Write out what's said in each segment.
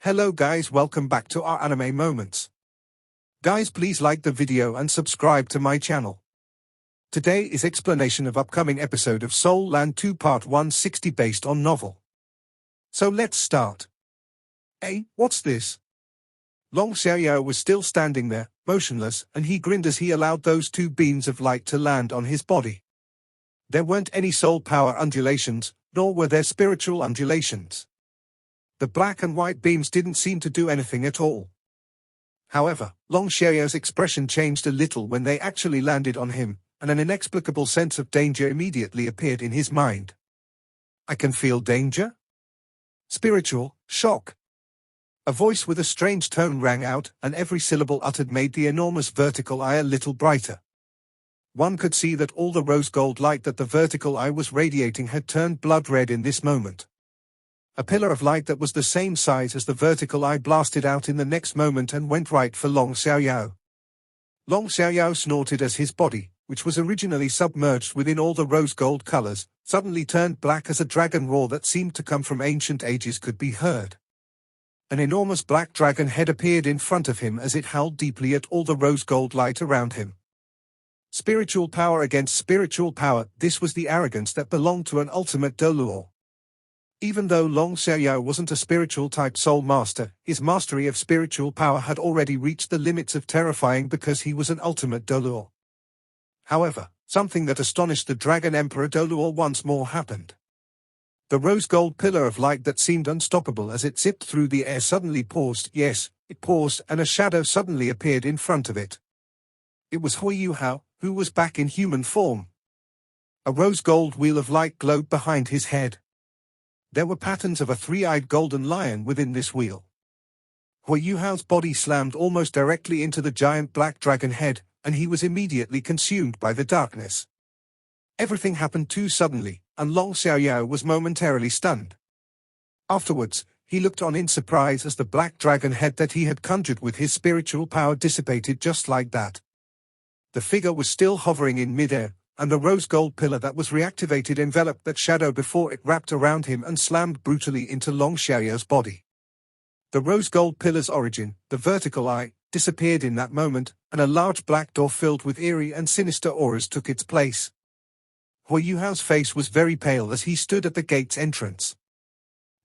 Hello guys, welcome back to our anime moments. Guys, please like the video and subscribe to my channel. Today is explanation of upcoming episode of Soul Land 2 Part 160 based on novel. So let's start. Hey, what's this? Long Xiaoyao was still standing there, motionless, and he grinned as he allowed those two beams of light to land on his body. There weren't any soul power undulations, nor were there spiritual undulations. The black and white beams didn't seem to do anything at all. However, Long Xiaoyao's expression changed a little when they actually landed on him, and an inexplicable sense of danger immediately appeared in his mind. I can feel danger? Spiritual shock. A voice with a strange tone rang out, and every syllable uttered made the enormous vertical eye a little brighter. One could see that all the rose-gold light that the vertical eye was radiating had turned blood red in this moment. A pillar of light that was the same size as the vertical eye blasted out in the next moment and went right for Long Xiaoyao. Long Xiaoyao snorted as his body, which was originally submerged within all the rose-gold colors, suddenly turned black as a dragon roar that seemed to come from ancient ages could be heard. An enormous black dragon head appeared in front of him as it howled deeply at all the rose-gold light around him. Spiritual power against spiritual power, this was the arrogance that belonged to an ultimate Doluo. Even though Long Xiaoyao wasn't a spiritual-type soul master, his mastery of spiritual power had already reached the limits of terrifying because he was an ultimate Doluo. However, something that astonished the Dragon Emperor Doluo once more happened. The rose-gold pillar of light that seemed unstoppable as it zipped through the air suddenly paused. Yes, it paused, and a shadow suddenly appeared in front of it. It was Huiyuhao, who was back in human form. A rose-gold wheel of light glowed behind his head. There were patterns of a three-eyed golden lion within this wheel. Huiyuhao's body slammed almost directly into the giant black dragon head, and he was immediately consumed by the darkness. Everything happened too suddenly, and Long Xiaoyao was momentarily stunned. Afterwards, he looked on in surprise as the black dragon head that he had conjured with his spiritual power dissipated just like that. The figure was still hovering in midair, and the rose-gold pillar that was reactivated enveloped that shadow before it wrapped around him and slammed brutally into Long Xiaoyao's body. The rose-gold pillar's origin, the vertical eye, disappeared in that moment, and a large black door filled with eerie and sinister auras took its place. Huiyuhao's face was very pale as he stood at the gate's entrance.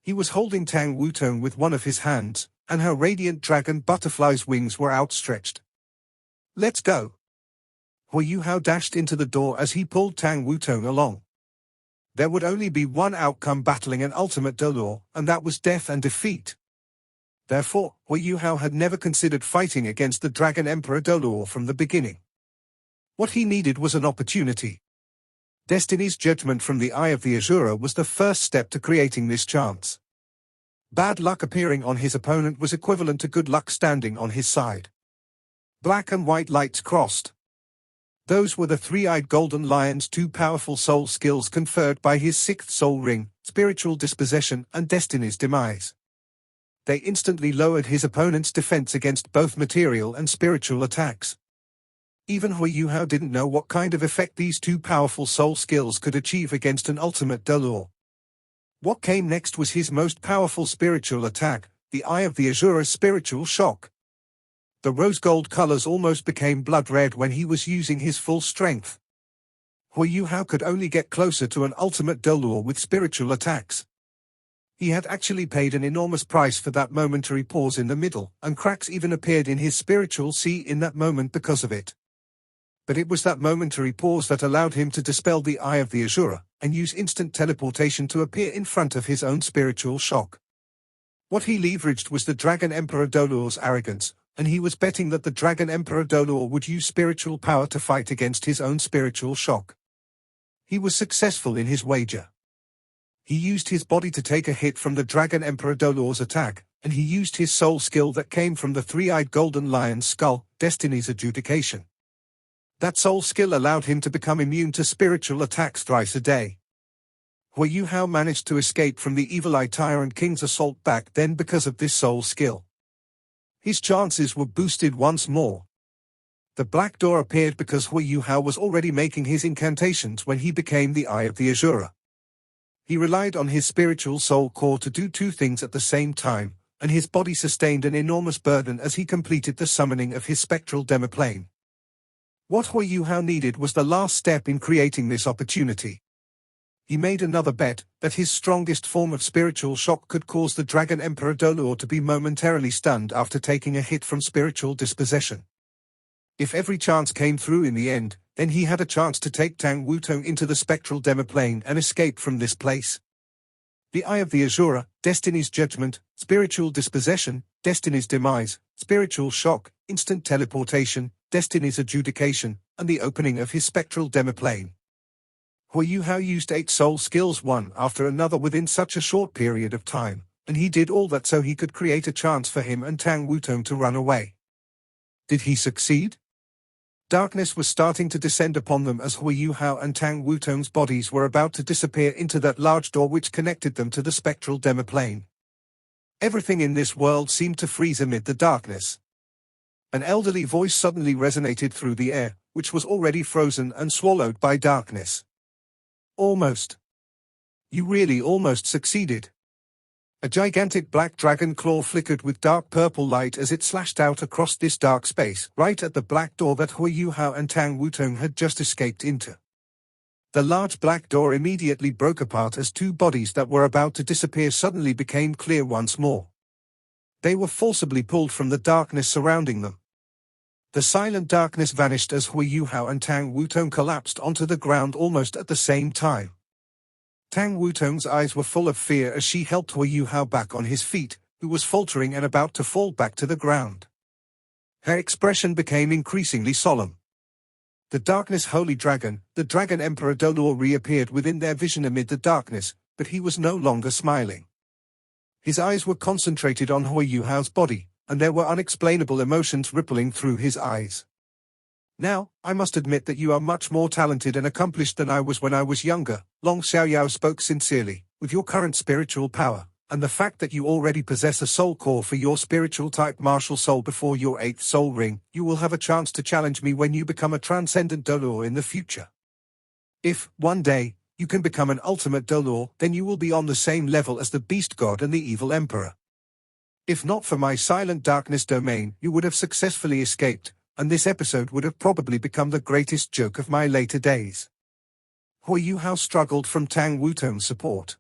He was holding Tang Wutong with one of his hands, and her radiant dragon butterfly's wings were outstretched. Let's go. Huiyuhao dashed into the door as he pulled Tang Wutong along. There would only be one outcome battling an ultimate Doluo, and that was death and defeat. Therefore, Huiyuhao had never considered fighting against the Dragon Emperor Doluo from the beginning. What he needed was an opportunity. Destiny's judgment from the Eye of the Azura was the first step to creating this chance. Bad luck appearing on his opponent was equivalent to good luck standing on his side. Black and white lights crossed. Those were the three-eyed golden lion's two powerful soul skills conferred by his sixth soul ring, spiritual dispossession and destiny's demise. They instantly lowered his opponent's defense against both material and spiritual attacks. Even Huiyuhao didn't know what kind of effect these two powerful soul skills could achieve against an ultimate Doluo. What came next was his most powerful spiritual attack, the Eye of the Azura's spiritual shock. The rose-gold colors almost became blood-red when he was using his full strength. Huiyuhao could only get closer to an ultimate Doluo with spiritual attacks. He had actually paid an enormous price for that momentary pause in the middle, and cracks even appeared in his spiritual sea in that moment because of it. But it was that momentary pause that allowed him to dispel the Eye of the Azura, and use instant teleportation to appear in front of his own spiritual shock. What he leveraged was the Dragon Emperor Doluo's arrogance, and he was betting that the Dragon Emperor Doluo would use spiritual power to fight against his own spiritual shock. He was successful in his wager. He used his body to take a hit from the Dragon Emperor Doluo's attack, and he used his soul skill that came from the three-eyed golden lion's skull, Destiny's adjudication. That soul skill allowed him to become immune to spiritual attacks thrice a day. Huiyuhao managed to escape from the Evil Eye Tyrant King's assault back then because of this soul skill. His chances were boosted once more. The black door appeared because Huiyuhao was already making his incantations when he became the Eye of the Azura. He relied on his spiritual soul core to do two things at the same time, and his body sustained an enormous burden as he completed the summoning of his spectral demiplane. What Hui Hao needed was the last step in creating this opportunity. He made another bet that his strongest form of spiritual shock could cause the Dragon Emperor Dolor to be momentarily stunned after taking a hit from spiritual dispossession. If every chance came through in the end, then he had a chance to take Tang Wutong into the spectral demiplane and escape from this place. The Eye of the Azura, Destiny's Judgment, Spiritual Dispossession, Destiny's Demise, Spiritual Shock, Instant Teleportation, Destiny's Adjudication, and the opening of his spectral demiplane. Hui Hao used 8 soul skills one after another within such a short period of time, and he did all that so he could create a chance for him and Tang Wutong to run away. Did he succeed? Darkness was starting to descend upon them as Hui Hao and Tang Wutong's bodies were about to disappear into that large door which connected them to the spectral demiplane. Everything in this world seemed to freeze amid the darkness. An elderly voice suddenly resonated through the air, which was already frozen and swallowed by darkness. Almost. You really almost succeeded. A gigantic black dragon claw flickered with dark purple light as it slashed out across this dark space, right at the black door that Hui Hao and Tang Wutong had just escaped into. The large black door immediately broke apart as 2 bodies that were about to disappear suddenly became clear once more. They were forcibly pulled from the darkness surrounding them. The silent darkness vanished as Hui Hao and Tang Wutong collapsed onto the ground almost at the same time. Tang Wutong's eyes were full of fear as she helped Hui Hao back on his feet, who was faltering and about to fall back to the ground. Her expression became increasingly solemn. The Darkness Holy Dragon, the Dragon Emperor Dolor, reappeared within their vision amid the darkness, but he was no longer smiling. His eyes were concentrated on Hui Hao's body, and there were unexplainable emotions rippling through his eyes. Now, I must admit that you are much more talented and accomplished than I was when I was younger, Long Xiaoyao spoke sincerely. With your current spiritual power, and the fact that you already possess a soul core for your spiritual type martial soul before your 8th soul ring, you will have a chance to challenge me when you become a transcendent Dolor in the future. If, one day, you can become an ultimate Dolor, then you will be on the same level as the Beast God and the Evil Emperor. If not for my silent darkness domain, you would have successfully escaped, and this episode would have probably become the greatest joke of my later days. Hui Hao struggled from Tang Wutong's support.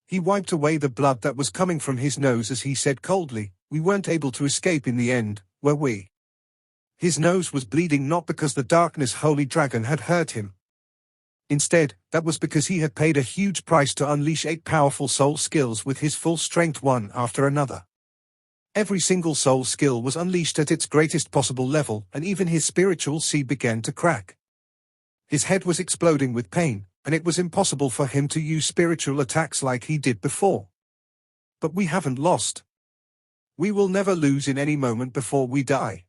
He wiped away the blood that was coming from his nose as he said coldly, "We weren't able to escape in the end, were we?" His nose was bleeding not because the Darkness Holy Dragon had hurt him. Instead, that was because he had paid a huge price to unleash 8 powerful soul skills with his full strength one after another. Every single soul skill was unleashed at its greatest possible level, and even his spiritual seed began to crack. His head was exploding with pain, and it was impossible for him to use spiritual attacks like he did before. But we haven't lost. We will never lose in any moment before we die.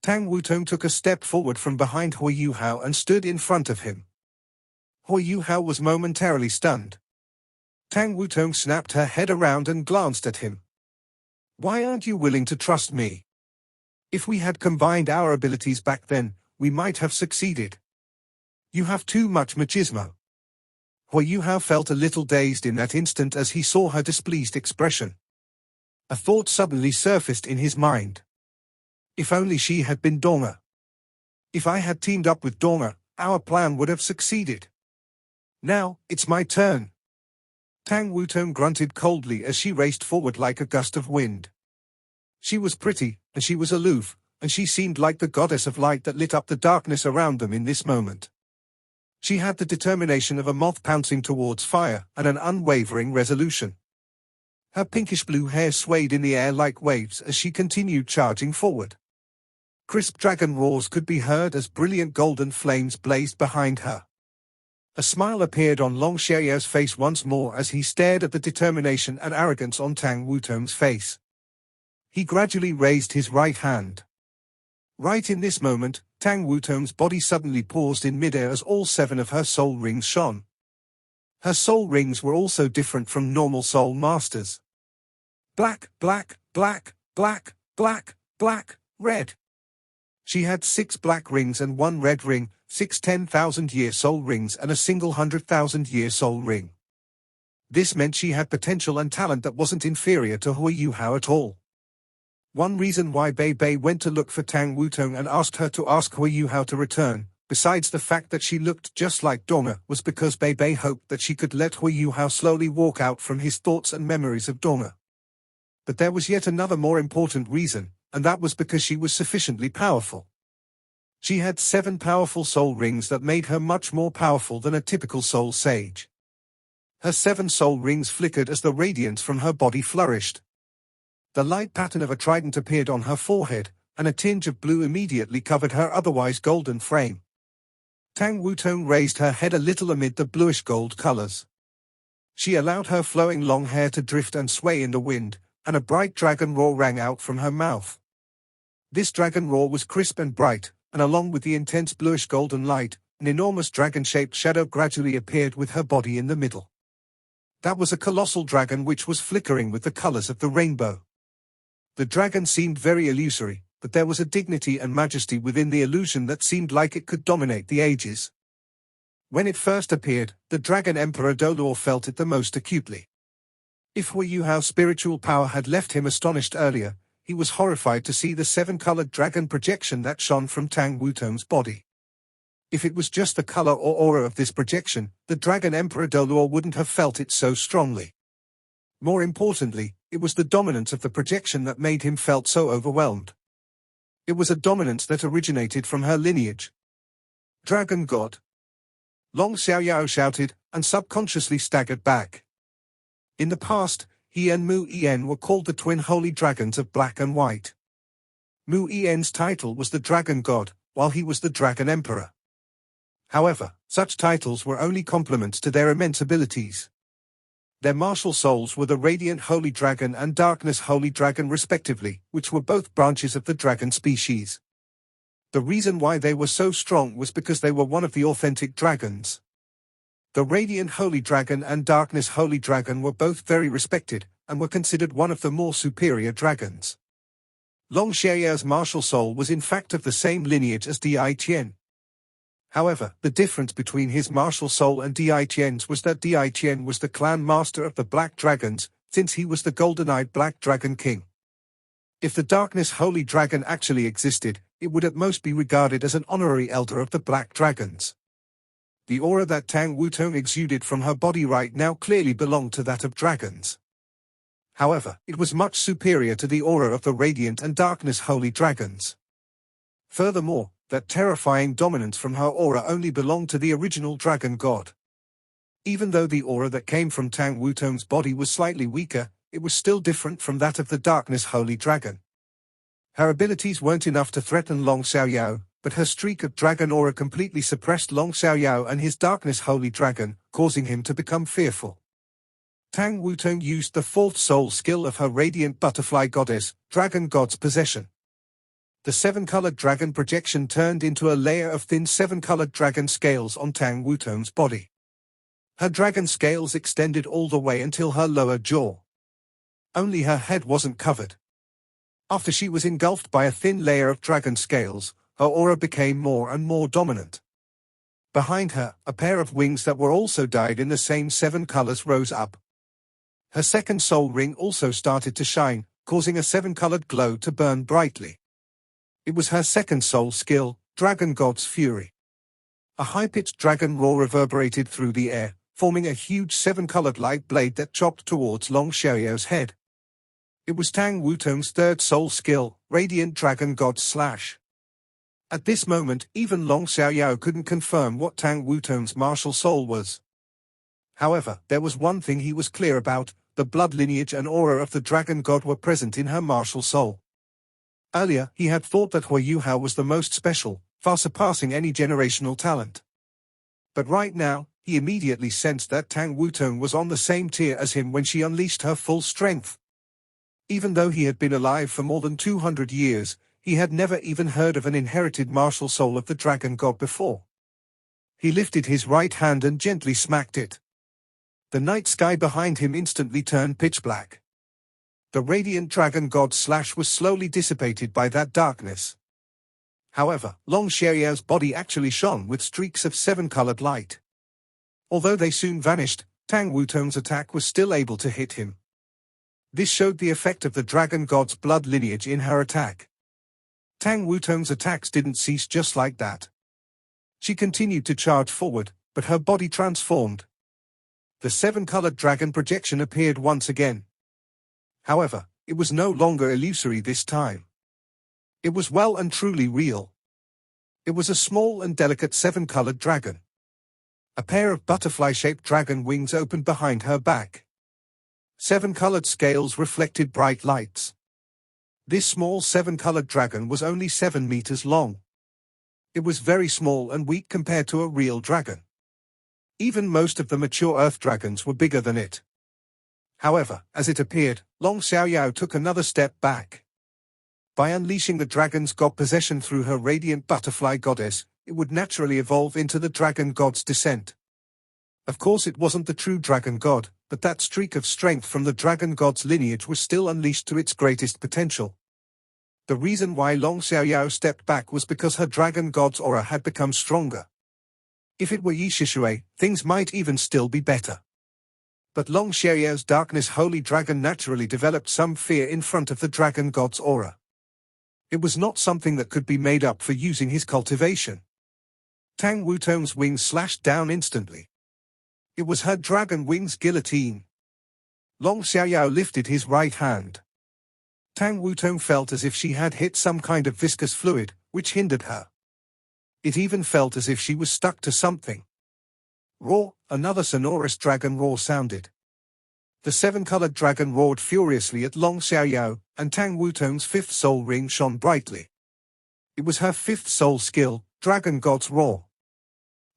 Tang Wutong took a step forward from behind Hui Hao and stood in front of him. Hui Hao was momentarily stunned. Tang Wutong snapped her head around and glanced at him. "Why aren't you willing to trust me? If we had combined our abilities back then, we might have succeeded. You have too much machismo." Hui Hao felt a little dazed in that instant as he saw her displeased expression. A thought suddenly surfaced in his mind. If only she had been Donga. If I had teamed up with Donga, our plan would have succeeded. Now, it's my turn. Tang Wutong grunted coldly as she raced forward like a gust of wind. She was pretty, and she was aloof, and she seemed like the goddess of light that lit up the darkness around them in this moment. She had the determination of a moth pouncing towards fire, and an unwavering resolution. Her pinkish-blue hair swayed in the air like waves as she continued charging forward. Crisp dragon roars could be heard as brilliant golden flames blazed behind her. A smile appeared on Long Xiaoyao's face once more as he stared at the determination and arrogance on Tang Wutong's face. He gradually raised his right hand. Right in this moment, Tang Wutong's body suddenly paused in midair as all 7 of her soul rings shone. Her soul rings were also different from normal soul masters. Black, black, black, black, black, black, red. She had 6 black rings and 1 red ring, 6 10,000-year soul rings and a single 100,000-year soul ring. This meant she had potential and talent that wasn't inferior to Hui Yuhao at all. One reason why Bei Bei went to look for Tang Wutong and asked her to ask Hui Yuhao to return, besides the fact that she looked just like Dong'er, was because Bei Bei hoped that she could let Hui Yuhao slowly walk out from his thoughts and memories of Dong'er. But there was yet another more important reason, and that was because she was sufficiently powerful. She had 7 powerful soul rings that made her much more powerful than a typical soul sage. Her 7 soul rings flickered as the radiance from her body flourished. The light pattern of a trident appeared on her forehead, and a tinge of blue immediately covered her otherwise golden frame. Tang Wutong raised her head a little amid the bluish-gold colors. She allowed her flowing long hair to drift and sway in the wind, and a bright dragon roar rang out from her mouth. This dragon roar was crisp and bright, and along with the intense bluish-golden light, an enormous dragon-shaped shadow gradually appeared with her body in the middle. That was a colossal dragon which was flickering with the colors of the rainbow. The dragon seemed very illusory, but there was a dignity and majesty within the illusion that seemed like it could dominate the ages. When it first appeared, the Dragon Emperor Dolor felt it the most acutely. If Hui Yuhao's spiritual power had left him astonished earlier, he was horrified to see the 7-colored dragon projection that shone from Tang Wutong's body. If it was just the color or aura of this projection, the Dragon Emperor Dolor wouldn't have felt it so strongly. More importantly, it was the dominance of the projection that made him felt so overwhelmed. It was a dominance that originated from her lineage. Dragon God! Long Xiaoyao shouted, and subconsciously staggered back. In the past, he and Mu Yen were called the twin holy dragons of black and white. Mu Yen's title was the Dragon God, while he was the Dragon Emperor. However, such titles were only complements to their immense abilities. Their martial souls were the Radiant Holy Dragon and Darkness Holy Dragon respectively, which were both branches of the dragon species. The reason why they were so strong was because they were one of the authentic dragons. The Radiant Holy Dragon and Darkness Holy Dragon were both very respected, and were considered one of the more superior dragons. Long Xiaoyao's martial soul was in fact of the same lineage as Di Qian. However, the difference between his martial soul and Di Qian's was that Di Qian was the clan master of the Black Dragons, since he was the golden-eyed Black Dragon King. If the Darkness Holy Dragon actually existed, it would at most be regarded as an honorary elder of the Black Dragons. The aura that Tang Wutong exuded from her body right now clearly belonged to that of dragons. However, it was much superior to the aura of the Radiant and Darkness Holy Dragons. Furthermore, that terrifying dominance from her aura only belonged to the original Dragon God. Even though the aura that came from Tang Wutong's body was slightly weaker, it was still different from that of the Darkness Holy Dragon. Her abilities weren't enough to threaten Long Xiaoyao, but her streak of dragon aura completely suppressed Long Xiaoyao and his Darkness Holy Dragon, causing him to become fearful. Tang Wutong used the 4th soul skill of her Radiant Butterfly Goddess, Dragon God's Possession. The 7-colored dragon projection turned into a layer of thin 7-colored dragon scales on Tang Wutong's body. Her dragon scales extended all the way until her lower jaw. Only her head wasn't covered. After she was engulfed by a thin layer of dragon scales, her aura became more and more dominant. Behind her, a pair of wings that were also dyed in the same 7 colors rose up. Her 2nd soul ring also started to shine, causing a 7-colored glow to burn brightly. It was her 2nd soul skill, Dragon God's Fury. A high-pitched dragon roar reverberated through the air, forming a huge 7-colored light blade that chopped towards Long Xiaoyao's head. It was Tang Wutong's 3rd soul skill, Radiant Dragon God's Slash. At this moment, even Long Xiaoyao couldn't confirm what Tang Wutong's martial soul was. However, there was one thing he was clear about: the blood lineage and aura of the Dragon God were present in her martial soul. Earlier, he had thought that Hui Yuhao was the most special, far surpassing any generational talent. But right now, he immediately sensed that Tang Wutong was on the same tier as him when she unleashed her full strength. Even though he had been alive for more than 200 years, he had never even heard of an inherited martial soul of the Dragon God before. He lifted his right hand and gently smacked it. The night sky behind him instantly turned pitch black. The Radiant Dragon God's Slash was slowly dissipated by that darkness. However, Long Xiaoyao's body actually shone with streaks of 7-colored light. Although they soon vanished, Tang Wutong's attack was still able to hit him. This showed the effect of the dragon god's blood lineage in her attack. Tang Wutong's attacks didn't cease just like that. She continued to charge forward, but her body transformed. The seven-colored dragon projection appeared once again. However, it was no longer illusory this time. It was well and truly real. It was a small and delicate seven-colored dragon. A pair of butterfly-shaped dragon wings opened behind her back. Seven-colored scales reflected bright lights. This small seven-colored dragon was only 7 meters long. It was very small and weak compared to a real dragon. Even most of the mature earth dragons were bigger than it. However, as it appeared, Long Xiaoyao took another step back. By unleashing the dragon's god possession through her radiant butterfly goddess, it would naturally evolve into the dragon god's descent. Of course, it wasn't the true dragon god, but that streak of strength from the dragon god's lineage was still unleashed to its greatest potential. The reason why Long Xiaoyao stepped back was because her dragon god's aura had become stronger. If it were Yi Shishui, things might even still be better. But Long Xiaoyao's darkness holy dragon naturally developed some fear in front of the dragon god's aura. It was not something that could be made up for using his cultivation. Tang Wutong's wings slashed down instantly. It was her dragon wings guillotine. Long Xiaoyao lifted his right hand. Tang Wutong felt as if she had hit some kind of viscous fluid, which hindered her. It even felt as if she was stuck to something. Roar! Another sonorous dragon roar sounded. The seven-colored dragon roared furiously at Long Xiaoyao, and Tang Wutong's fifth soul ring shone brightly. It was her fifth soul skill, Dragon God's Roar.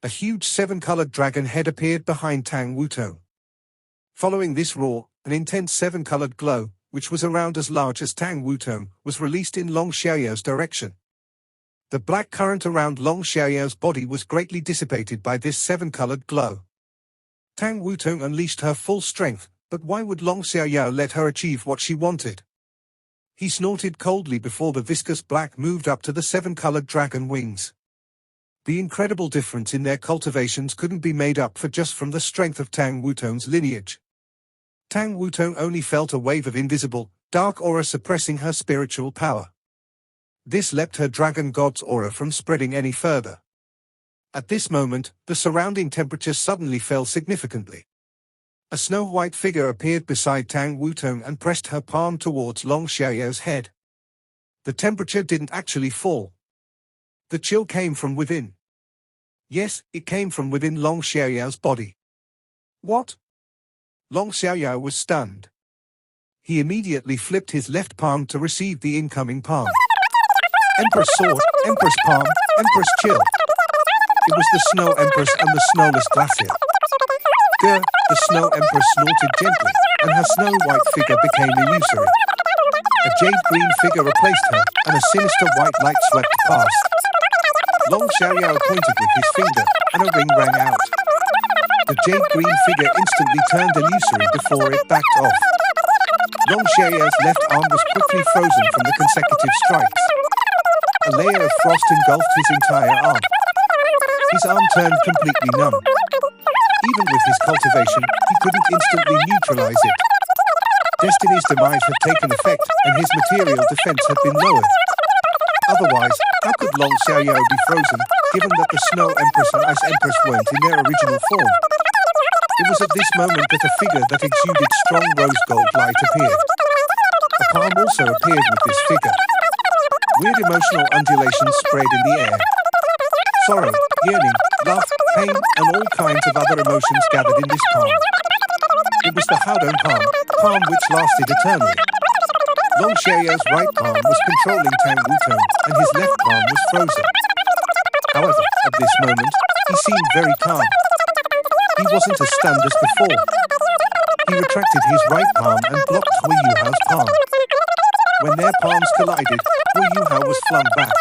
A huge seven-colored dragon head appeared behind Tang Wutong. Following this roar, an intense seven-colored glow, which was around as large as Tang Wutong, was released in Long Xiaoyao's direction. The black current around Long Xiaoyao's body was greatly dissipated by this seven-colored glow. Tang Wutong unleashed her full strength, but why would Long Xiaoyao let her achieve what she wanted? He snorted coldly before the viscous black moved up to the seven-colored dragon wings. The incredible difference in their cultivations couldn't be made up for just from the strength of Tang Wutong's lineage. Tang Wutong only felt a wave of invisible, dark aura suppressing her spiritual power. This leapt her dragon god's aura from spreading any further. At this moment, the surrounding temperature suddenly fell significantly. A snow-white figure appeared beside Tang Wutong and pressed her palm towards Long Xiaoyao's head. The temperature didn't actually fall. The chill came from within. Yes, it came from within Long Xiaoyao's body. What? Long Xiaoyao was stunned. He immediately flipped his left palm to receive the incoming palm. Empress Sword, Empress Palm, Empress Chill. It was the Snow Empress and the Snowless Glacier. Grr, the Snow Empress snorted gently, and her snow-white figure became illusory. A jade-green figure replaced her, and a sinister white light swept past. Long Xiaoyao pointed with his finger, and a ring rang out. The jade-green figure instantly turned illusory before it backed off. Long Xiaoyao's left arm was quickly frozen from the consecutive strikes. A layer of frost engulfed his entire arm. His arm turned completely numb. Even with his cultivation, he couldn't instantly neutralize it. Destiny's demise had taken effect, and his material defense had been lowered. Otherwise, how could Long Xiaoyao be frozen, given that the Snow Empress and Ice Empress weren't in their original form? It was at this moment that a figure that exuded strong rose gold light appeared. A palm also appeared with this figure. Weird emotional undulations spread in the air. Sorrow, yearning, love, pain, and all kinds of other emotions gathered in this palm. It was the Haodong palm which lasted eternally. Long Xiaoyao's right palm was controlling Tang Wutong, and his left palm was frozen. However, at this moment, he seemed very calm. He wasn't as stunned as before. He retracted his right palm and blocked Hui Yuhao's palm. When their palms collided, Hui Yuhao was flung back.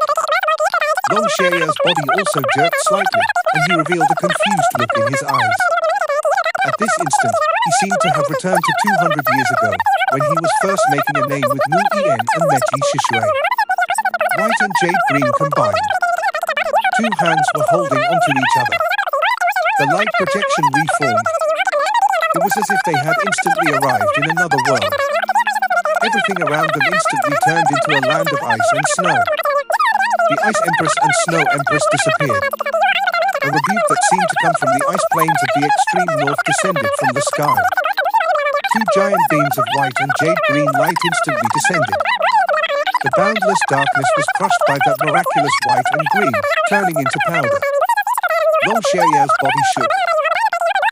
Long Xiaoyao's body also jerked slightly, and he revealed a confused look in his eyes. At this instant, he seemed to have returned to 200 years ago, when he was first making a name with Mu Yan and met Yi Shishui. White and jade green combined. Two hands were holding onto each other. The light projection reformed. It was as if they had instantly arrived in another world. Everything around them instantly turned into a land of ice and snow. The Ice Empress and Snow Empress disappeared. A rebuke that seemed to come from the ice plains of the extreme north descended from the sky. Two giant beams of white and jade-green light instantly descended. The boundless darkness was crushed by that miraculous white and green, turning into powder. Long Xiaoyao's body shook.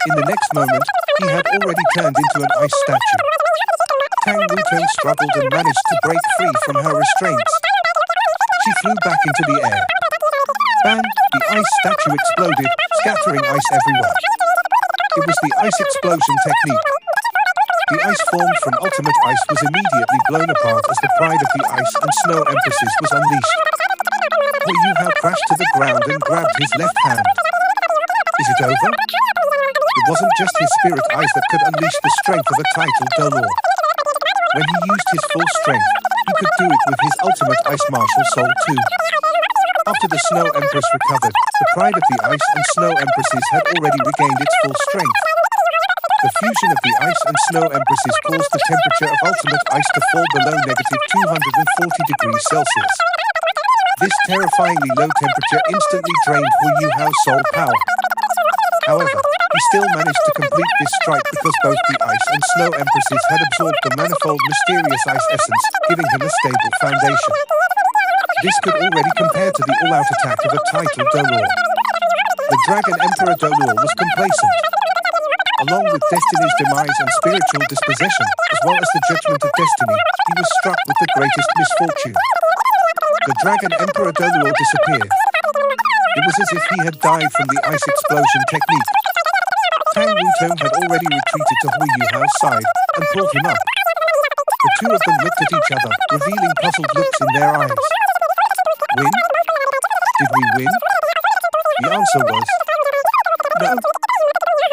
In the next moment, he had already turned into an ice statue. Tang Wutong struggled and managed to break free from her restraints. She flew back into the air. Bang! The ice statue exploded, scattering ice everywhere. It was the ice explosion technique. The ice formed from ultimate ice was immediately blown apart as the pride of the Ice and Snow Empresses was unleashed. Hu Yuhao crashed to the ground and grabbed his left hand. Is it over? It wasn't just his spirit eyes that could unleash the strength of a titled Dolor. When he used his full strength, he could do it with his ultimate ice martial soul too. After the Snow Empress recovered, the pride of the Ice and Snow Empresses had already regained its full strength. The fusion of the Ice and Snow Empresses caused the temperature of ultimate ice to fall below -240 degrees Celsius. This terrifyingly low temperature instantly drained Hu Yuhao's soul power. However, he still managed to complete this strike because both the Ice and Snow Empresses had absorbed the manifold mysterious ice essence, giving him a stable foundation. This could already compare to the all-out attack of a titled Dolor. The Dragon Emperor Dolor was complacent. Along with Destiny's demise and spiritual dispossession, as well as the judgment of destiny, he was struck with the greatest misfortune. The Dragon Emperor Dolor disappeared. It was as if he had died from the ice explosion technique. Tang Wutong had already retreated to Hu Yuhao's side and pulled him up. The two of them looked at each other, revealing puzzled looks in their eyes. Win? Did we win? The answer was no.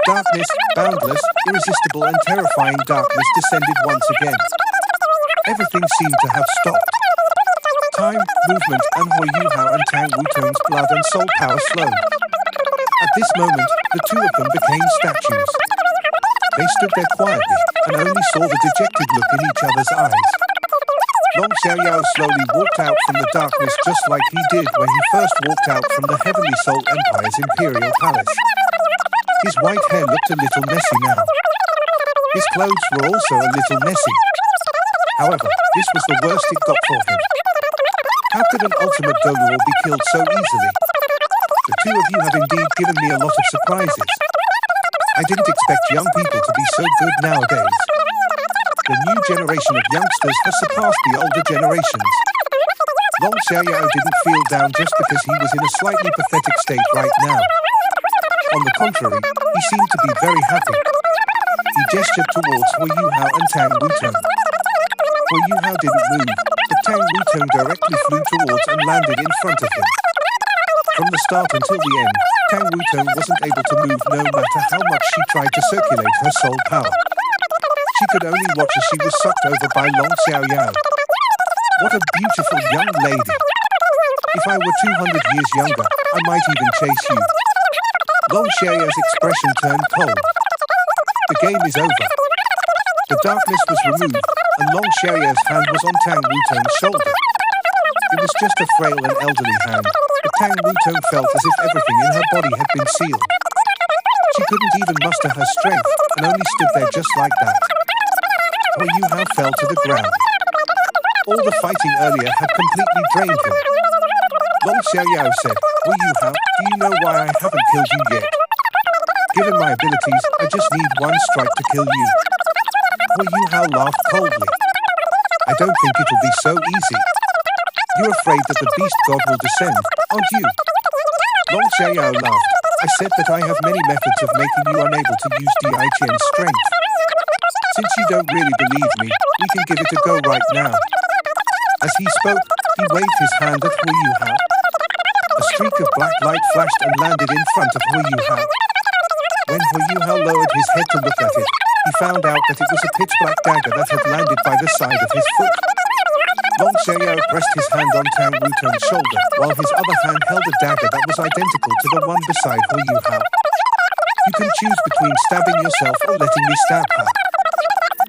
Darkness, boundless, irresistible and terrifying darkness descended once again. Everything seemed to have stopped. Time, movement, and Hu Yuhao and Tang Wutong's blood and soul power slowed. At this moment, the two of them became statues. They stood there quietly and only saw the dejected look in each other's eyes. Long Xiaoyao slowly walked out from the darkness just like he did when he first walked out from the Heavenly Soul Empire's Imperial Palace. His white hair looked a little messy now. His clothes were also a little messy. However, this was the worst it got for him. How could an ultimate Dolor be killed so easily? The two of you have indeed given me a lot of surprises. I didn't expect young people to be so good nowadays. The new generation of youngsters has surpassed the older generations. Long Xiaoyao didn't feel down just because he was in a slightly pathetic state right now. On the contrary, he seemed to be very happy. He gestured towards Hu Yuhao and Tang Wutong. Hu Yuhao didn't move, but Tang Wutong directly flew towards and landed in front of him. From the start until the end, Tang Wutong wasn't able to move no matter how much she tried to circulate her soul power. She could only watch as she was sucked over by Long Xiaoyao. What a beautiful young lady. If I were 200 years younger, I might even chase you. Long Xiaoyao's expression turned cold. The game is over. The darkness was removed, and Long Xiaoyao's hand was on Tang Wutong's shoulder. It was just a frail and elderly hand, but Tang Wutong felt as if everything in her body had been sealed. She couldn't even muster her strength, and only stood there just like that. Hu Yuhao fell to the ground. All the fighting earlier had completely drained him. Long Xiaoyao said, Hu Yuhao, do you know why I haven't killed you yet? Given my abilities, I just need one strike to kill you. Hu Yuhao laughed coldly. I don't think it'll be so easy. You're afraid that the beast god will descend, aren't you? Long Xiaoyao laughed. I said that I have many methods of making you unable to use Di Qian's strength. Since you don't really believe me, we can give it a go right now. As he spoke, he waved his hand at Hu Yuhao. A streak of black light flashed and landed in front of Hu Yuhao. When Hu Yuhao lowered his head to look at it, he found out that it was a pitch-black dagger that had landed by the side of his foot. Long Xiaoyao pressed his hand on Tang Wutong's shoulder, while his other hand held a dagger that was identical to the one beside Hu Yuhao. You can choose between stabbing yourself or letting me stab her.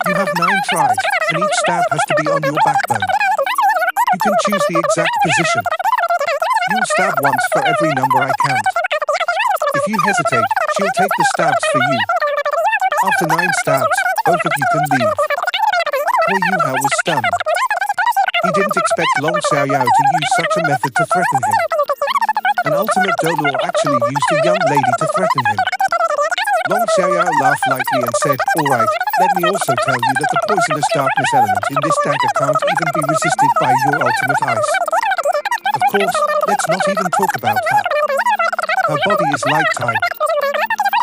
You have 9 tries, and each stab has to be on your backbone. You can choose the exact position. You'll stab once for every number I count. If you hesitate, she'll take the stabs for you. After 9 stabs, both of you can leave. Huo Yuhao was stunned. He didn't expect Long Xiaoyao to use such a method to threaten him. An ultimate Dolor actually used a young lady to threaten him. Long Xiaoyao laughed lightly and said, "All right, let me also tell you that the poisonous darkness element in this dagger can't even be resisted by your ultimate ice. Of course, let's not even talk about her. Her body is light type.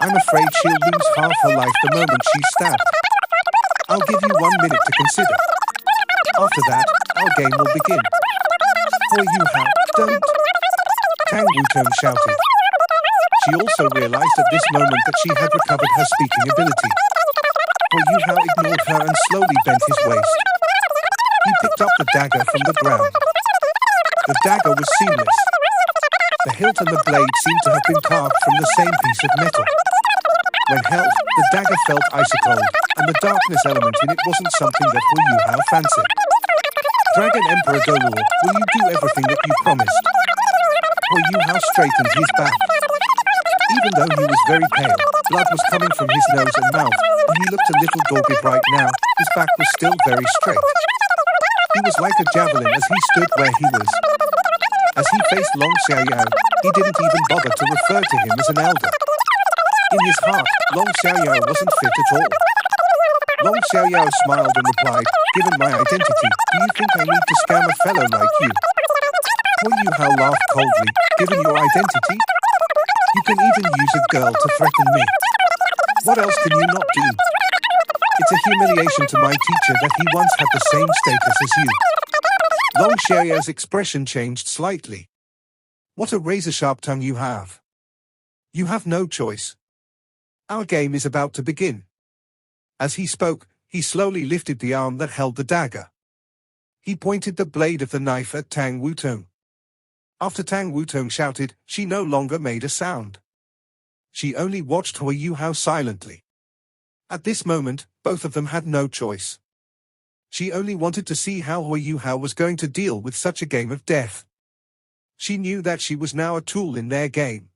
I'm afraid she'll lose half her life the moment she's stabbed. I'll give you 1 minute to consider. After that, our game will begin." Huo Yuhao, don't! Tang Wutong shouted. She also realized at this moment that she had recovered her speaking ability. Huo Yuhao ignored her and slowly bent his waist. He picked up the dagger from the ground. The dagger was seamless. The hilt and the blade seemed to have been carved from the same piece of metal. When held, the dagger felt icy cold, and the darkness element in it wasn't something that Huo Yuhao fancied. "Dragon Emperor Dolor, will you do everything that you promised?" Huo Yuhao straightened his back. Even though he was very pale, blood was coming from his nose and mouth, and he looked a little dogged right now. His back was still very straight. He was like a javelin as he stood where he was. As he faced Long Xiaoyao, he didn't even bother to refer to him as an elder. In his heart, Long Xiaoyao wasn't fit at all. Long Xiaoyao smiled and replied, "Given my identity, do you think I need to scam a fellow like you?" Huo Yuhao laughed coldly. "Given your identity? You can even use a girl to threaten me. What else can you not do? It's a humiliation to my teacher that he once had the same status as you." Long Xiaoyao's expression changed slightly. "What a razor-sharp tongue you have. You have no choice. Our game is about to begin." As he spoke, he slowly lifted the arm that held the dagger. He pointed the blade of the knife at Tang Wutong. After Tang Wutong shouted, she no longer made a sound. She only watched Huo Yuhao silently. At this moment, both of them had no choice. She only wanted to see how Huo Yuhao was going to deal with such a game of death. She knew that she was now a tool in their game.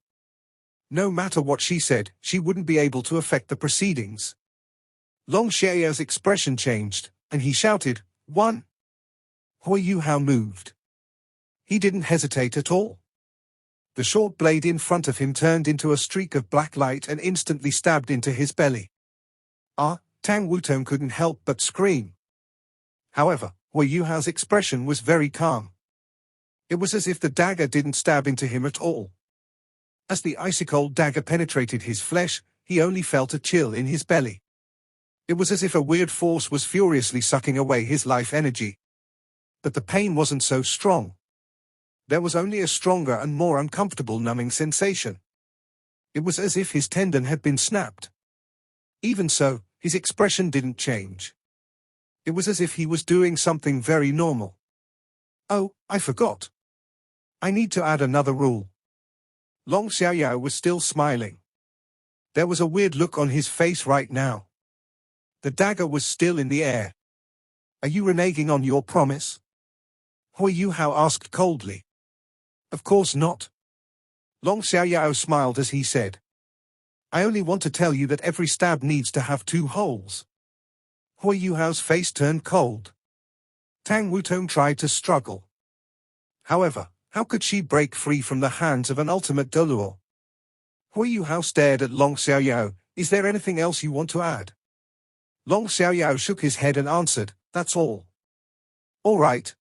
No matter what she said, she wouldn't be able to affect the proceedings. Long Xiaoyao's expression changed, and he shouted, "One!" Huo Yuhao moved. He didn't hesitate at all. The short blade in front of him turned into a streak of black light and instantly stabbed into his belly. "Ah!" Tang Wutong couldn't help but scream. However, Huo Yuhao's expression was very calm. It was as if the dagger didn't stab into him at all. As the icy-cold dagger penetrated his flesh, he only felt a chill in his belly. It was as if a weird force was furiously sucking away his life energy. But the pain wasn't so strong. There was only a stronger and more uncomfortable numbing sensation. It was as if his tendon had been snapped. Even so, his expression didn't change. It was as if he was doing something very normal. "Oh, I forgot. I need to add another rule." Long Xiaoyao was still smiling. There was a weird look on his face right now. The dagger was still in the air. "Are you reneging on your promise?" Huo Yuhao asked coldly. "Of course not." Long Xiaoyao smiled as he said, "I only want to tell you that every stab needs to have 2 holes." Huo Yuhao's face turned cold. Tang Wutong tried to struggle. However, how could she break free from the hands of an ultimate Dolor? Huo Yuhao stared at Long Xiaoyao. "Is there anything else you want to add?" Long Xiaoyao shook his head and answered, "That's all." "All right."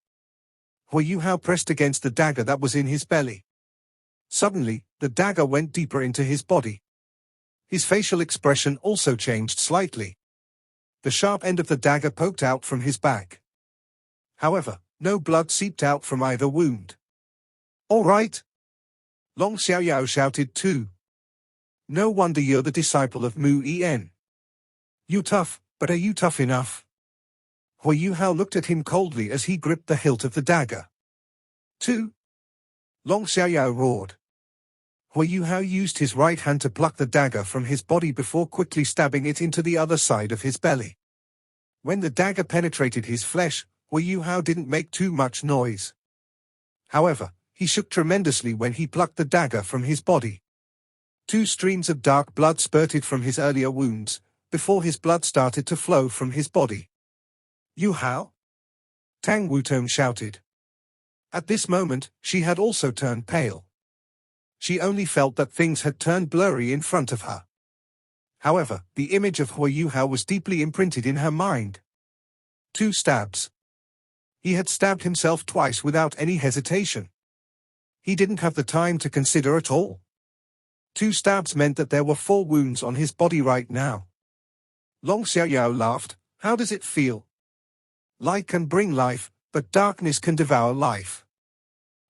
Huo Yuhao pressed against the dagger that was in his belly. Suddenly, the dagger went deeper into his body. His facial expression also changed slightly. The sharp end of the dagger poked out from his back. However, no blood seeped out from either wound. "All right!" Long Xiaoyao shouted too. "No wonder you're the disciple of Mu En. You're tough, but are you tough enough?" Huo Yuhao looked at him coldly as he gripped the hilt of the dagger. "2!" Long Xiaoyao roared. Yu Hao used his right hand to pluck the dagger from his body before quickly stabbing it into the other side of his belly. When the dagger penetrated his flesh, Yu Hao didn't make too much noise. However, he shook tremendously when he plucked the dagger from his body. 2 streams of dark blood spurted from his earlier wounds, before his blood started to flow from his body. "Yu Hao?" Tang Wutong shouted. At this moment, she had also turned pale. She only felt that things had turned blurry in front of her. However, the image of Yu Hao was deeply imprinted in her mind. 2 stabs. He had stabbed himself twice without any hesitation. He didn't have the time to consider at all. 2 stabs meant that there were 4 wounds on his body right now. Long Xiaoyao laughed. "How does it feel? Light can bring life, but darkness can devour life.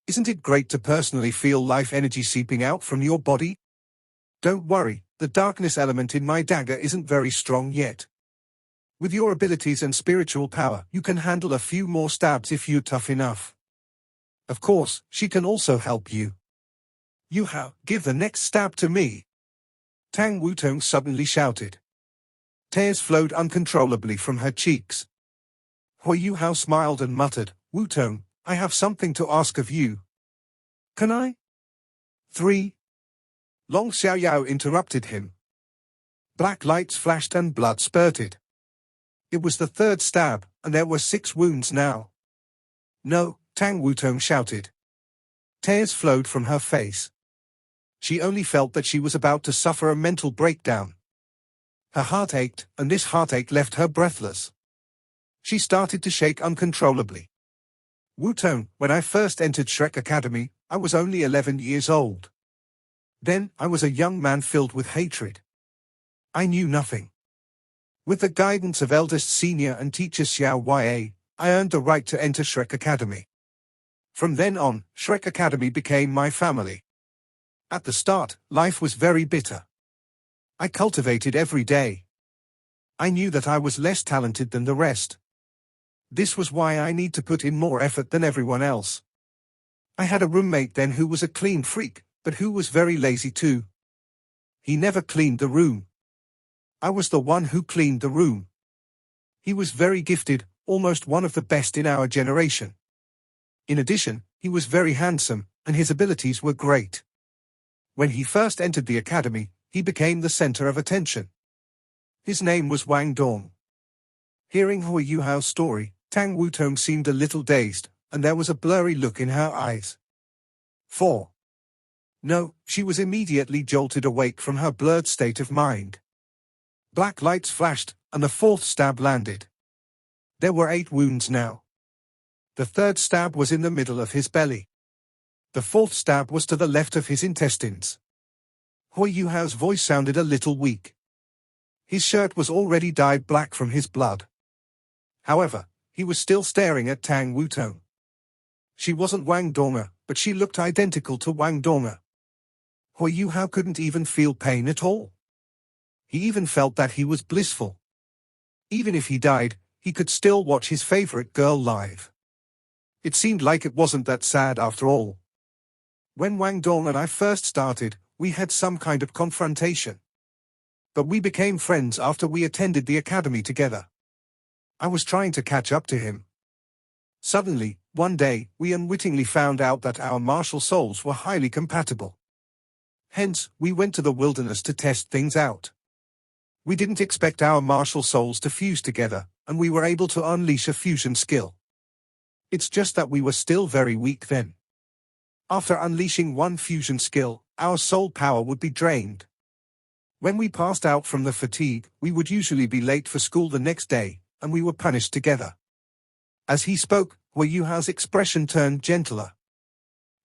Isn't it great to personally feel life energy seeping out from your body? Don't worry, the darkness element in my dagger isn't very strong yet. With your abilities and spiritual power, you can handle a few more stabs if you're tough enough. Of course, she can also help you. Yu Hao, give the next stab to me." Tang Wutong suddenly shouted. Tears flowed uncontrollably from her cheeks. Yu Hao smiled and muttered, "Wutong, I have something to ask of you." "Can I?" 3. Long Xiaoyao interrupted him. Black lights flashed and blood spurted. It was the 3rd stab, and there were 6 wounds now. "No," Tang Wutong shouted. Tears flowed from her face. She only felt that she was about to suffer a mental breakdown. Her heart ached, and this heartache left her breathless. She started to shake uncontrollably. "Wutong, when I first entered Shrek Academy, I was only 11 years old. Then, I was a young man filled with hatred. I knew nothing. With the guidance of eldest senior and teacher Xiao Ya, I earned the right to enter Shrek Academy. From then on, Shrek Academy became my family. At the start, life was very bitter. I cultivated every day. I knew that I was less talented than the rest. This was why I need to put in more effort than everyone else. I had a roommate then who was a clean freak, but who was very lazy too. He never cleaned the room. I was the one who cleaned the room. He was very gifted, almost one of the best in our generation. In addition, he was very handsome, and his abilities were great. When he first entered the academy, he became the center of attention. His name was Wang Dong." Hearing Yu Hao's story, Tang Wutong seemed a little dazed, and there was a blurry look in her eyes. 4. No, she was immediately jolted awake from her blurred state of mind. Black lights flashed, and the 4th stab landed. There were 8 wounds now. The 3rd stab was in the middle of his belly. The 4th stab was to the left of his intestines. Yu Hao's voice sounded a little weak. His shirt was already dyed black from his blood. However, he was still staring at Tang Wutong. She wasn't Wang Donga, but she looked identical to Wang Donga. Yu Hao couldn't even feel pain at all. He even felt that he was blissful. Even if he died, he could still watch his favorite girl live. It seemed like it wasn't that sad after all. When Wang Dong and I first started, we had some kind of confrontation. But we became friends after we attended the academy together. I was trying to catch up to him. Suddenly, one day, we unwittingly found out that our martial souls were highly compatible. Hence, we went to the wilderness to test things out. We didn't expect our martial souls to fuse together, and we were able to unleash a fusion skill. It's just that we were still very weak then. After unleashing one fusion skill, our soul power would be drained. When we passed out from the fatigue, we would usually be late for school the next day, and we were punished together. As he spoke, Yu Hao's expression turned gentler.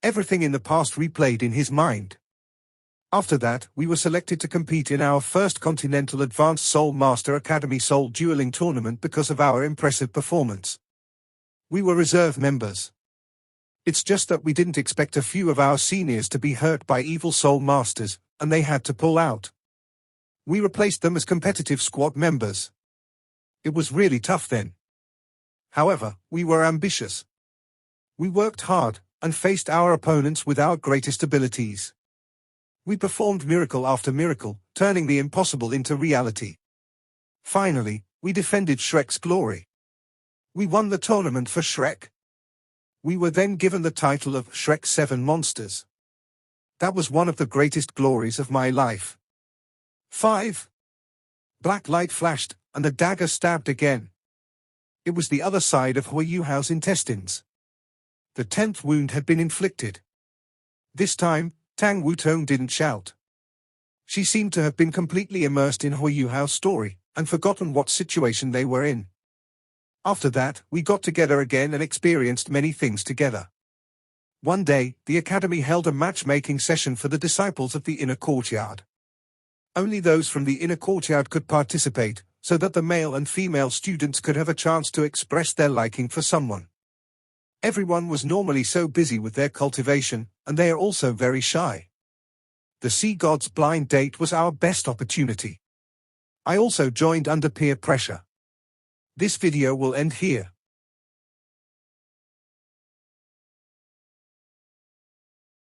Everything in the past replayed in his mind. After that, we were selected to compete in our first Continental Advanced Soul Master Academy Soul Dueling Tournament because of our impressive performance. We were reserve members. It's just that we didn't expect a few of our seniors to be hurt by evil soul masters, and they had to pull out. We replaced them as competitive squad members. It was really tough then. However, we were ambitious. We worked hard, and faced our opponents with our greatest abilities. We performed miracle after miracle, turning the impossible into reality. Finally, we defended Shrek's glory. We won the tournament for Shrek. We were then given the title of Shrek 7 Monsters. That was one of the greatest glories of my life. 5. Black light flashed, and the dagger stabbed again. It was the other side of Huiyu Hao's intestines. The 10th wound had been inflicted. This time, Tang Wutong didn't shout. She seemed to have been completely immersed in Huiyu Hao's story, and forgotten what situation they were in. After that, we got together again and experienced many things together. One day, the academy held a matchmaking session for the disciples of the inner courtyard. Only those from the inner courtyard could participate, so that the male and female students could have a chance to express their liking for someone. Everyone was normally so busy with their cultivation, and they are also very shy. The Sea God's blind date was our best opportunity. I also joined under peer pressure. This video will end here.